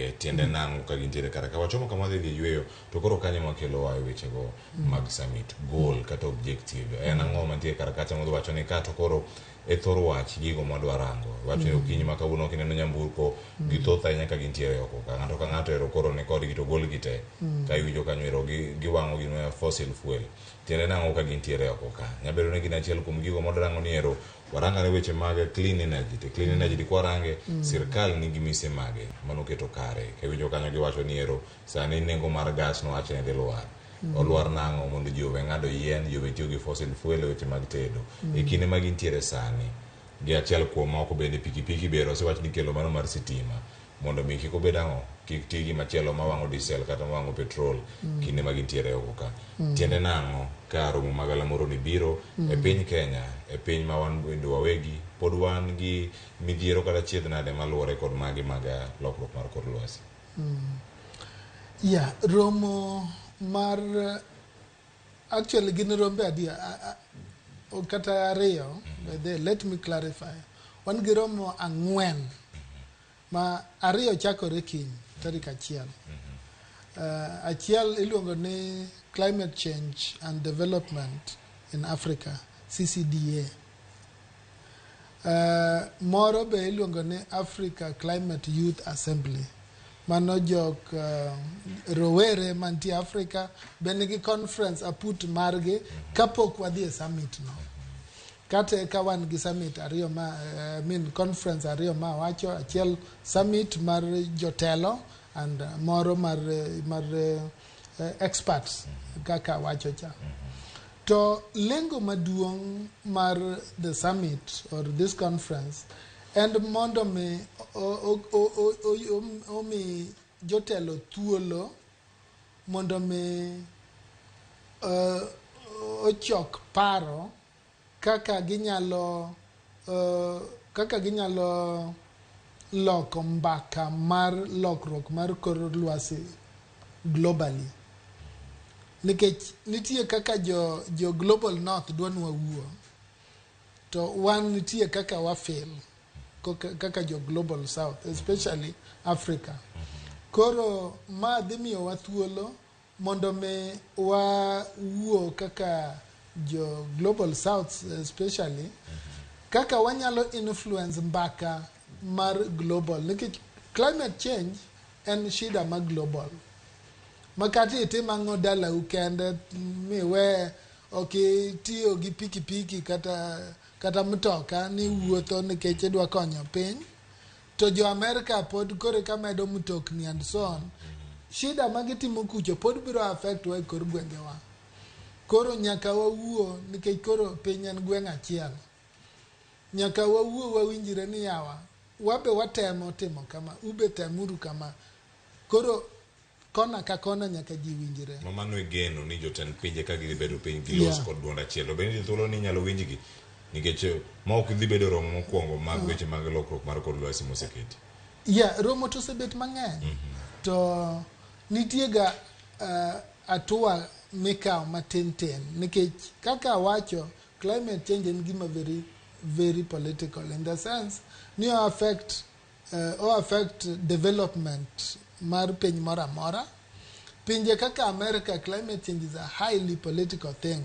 mage tiende nango ka gintiere kara ka wachomo kama dhi yweyo to koro kanyo makelo wa weche go mag summit goal kata objective en ang'o mantie kara kacha modho wacho ni ka to koro e thor wach gigo madwarango wacho ni okinyi ma kawuono kineno nyamburko gi thoth ahinya ka gintiere oko ka ng'ato ero koro ne kodgi to gol gite ka iwinjo kanyo ero giwang'o gino fossil fuel tiende nango ka gintiere oko ka nyabedo ni gin achiel kuom gigo modrango ni ero waranga ne weche mag clean energy to clean energy di kwarange sirkal nigi mise mage mano keto kare ka iwinjo kanyo giwacho ni ero sani nengo mar gas no wacho ni dhi lwar olwar nango mondo ji owe ng'ado yien ji owe tiyo gi fossil fuel weche mag tedo e kinde ma gintiere sani gi achiel kuom moko bende pikipiki bero osewach ni kelo mano mar sitima mondo mi kik obed ang'o kik ti gi machielo mawang'o diesel kata mawang'o petrol kinde ma gintiere oko ka tiende nang'o ka romo mag alamoro ni biro e piny Kenya e piny ma wan bende wawegi pod wan gi midhiero kata chiedh nade maluwore kod magi mag lokruok mar kor lwasi. Romo mar actually gin rombe adia kata ariyo let me clarify wan gi romo ang'wen ma ariyo chakore kiny tarik achiel achiel iluongo ni climate change and development in Africa CCDA moro be iluongo ni Africa Climate Youth Assembly mano jok rowere mantie Africa be nigi conference aput margi kapok wadhi e summit no kate ka wan gi summit ariyo conference ariyo ma wacho achiel summit mar jotelo and moro mar experts kaka wacho cha to lengo maduong' mar the summit or this conference and mondo me omi jotelo thuolo mondo me ochok paro kaka ginyalo loko mbaka mar lokruok mar kor lwasi globally nikech nitie kaka jo global north dwani wawuo to wan nitie kaka wafail kaka jo global south especially Africa koro ma dhi miyo wa thuolo mondo me wawuo kaka jo global south especially kaka wanyalo influence mbaka mar global nikech climate change en shida mag global makati itima ng'o dala ukende miwe tiyo gi pikipiki kata mtoka ni wuotho nikech idwa konyo piny to jo America pod kore kamedo mtokni and so on shida magitimo kucho pod biro affect wa kor gwengewa koro nyaka wawuo nikech koro piny en gweng' achiel nyaka wawuo wawinjire ni yawa wabe watemo timo kama ube temuru kama koro kona ka kona nyaka ji winjire mano e geno ni jotend pinje ka gidhi bedo piny gilos kod duond achiel bende thuolo ni nyalo winjgi nikech ma ok dhi bedo romo mokwongo mag weche mag lokruok mar kor lwasi moseketi romo to osebet mang'eny to nitie ga atua mikawo matin nikech kaka wacho climate change en gima very very political in the sense ni affect development mar piny mora mora pinje kaka America climate change is a highly political thing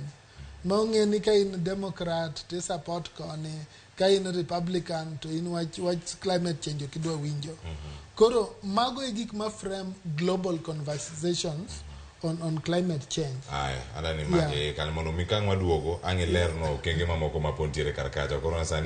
maong'e ni ka in Democrat to support kone ka in Republican to in wach climate change okidwa winjo koro mago e gik ma frame global conversations on climate change adani mage kan mondo mikang' waduogo ang'e lerno kenge mamoko ma pontiere kar kacha koro sani